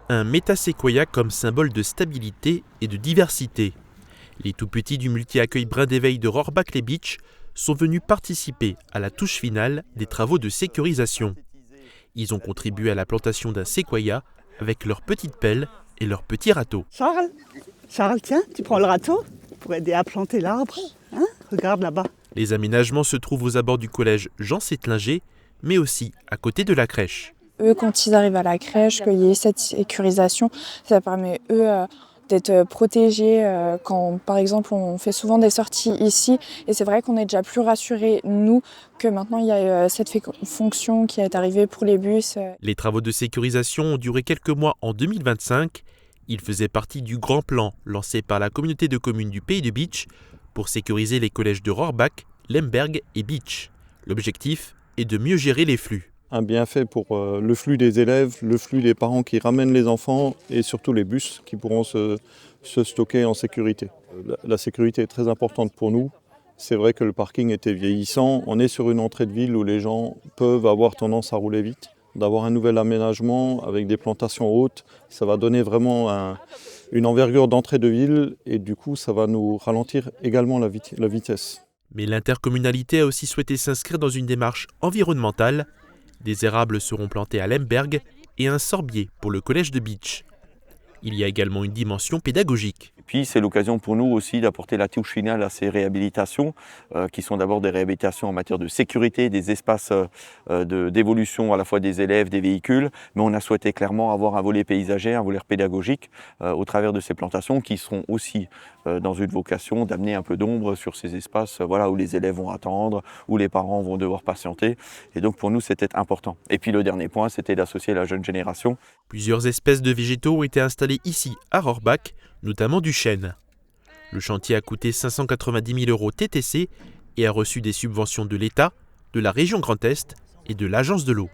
un métaséquoia comme symbole de stabilité et de diversité. Les tout-petits du multi-accueil Brin d'éveil de Rohrbach-les-Bitches sont venus participer à la touche finale des travaux de sécurisation. Ils ont contribué à la plantation d'un séquoia avec leurs petites pelles et leurs petits râteaux. Charles, tiens, tu prends le râteau pour aider à planter l'arbre. Hein, regarde là-bas. Les aménagements se trouvent aux abords du collège Jean Sétlinger, mais aussi à côté de la crèche. Eux, quand ils arrivent à la crèche, qu'il y ait cette sécurisation, ça permet d'être protégés quand, par exemple, on fait souvent des sorties ici. Et c'est vrai qu'on est déjà plus rassurés, nous, que maintenant il y a cette fonction qui est arrivée pour les bus. Les travaux de sécurisation ont duré quelques mois en 2025. Ils faisaient partie du grand plan lancé par la communauté de communes du Pays de Bitche pour sécuriser les collèges de Rohrbach, Lemberg et Bitche. L'objectif est de mieux gérer les flux. Un bienfait pour le flux des élèves, le flux des parents qui ramènent les enfants et surtout les bus qui pourront se stocker en sécurité. La sécurité est très importante pour nous. C'est vrai que le parking était vieillissant. On est sur une entrée de ville où les gens peuvent avoir tendance à rouler vite. D'avoir un nouvel aménagement avec des plantations hautes, ça va donner vraiment une envergure d'entrée de ville et du coup ça va nous ralentir également la vitesse. Mais l'intercommunalité a aussi souhaité s'inscrire dans une démarche environnementale. Des érables seront plantés à Lemberg et un sorbier pour le collège de Bitche. Il y a également une dimension pédagogique. Et puis c'est l'occasion pour nous aussi d'apporter la touche finale à ces réhabilitations, qui sont d'abord des réhabilitations en matière de sécurité, des espaces d'évolution à la fois des élèves, des véhicules, mais on a souhaité clairement avoir un volet paysager, un volet pédagogique au travers de ces plantations qui seront aussi dans une vocation d'amener un peu d'ombre sur ces espaces où les élèves vont attendre, où les parents vont devoir patienter. Et donc pour nous c'était important. Et puis le dernier point, c'était d'associer la jeune génération. Plusieurs espèces de végétaux ont été installées ici à Rohrbach, notamment du chêne. Le chantier a coûté 590 000 € TTC et a reçu des subventions de l'État, de la région Grand Est et de l'Agence de l'eau.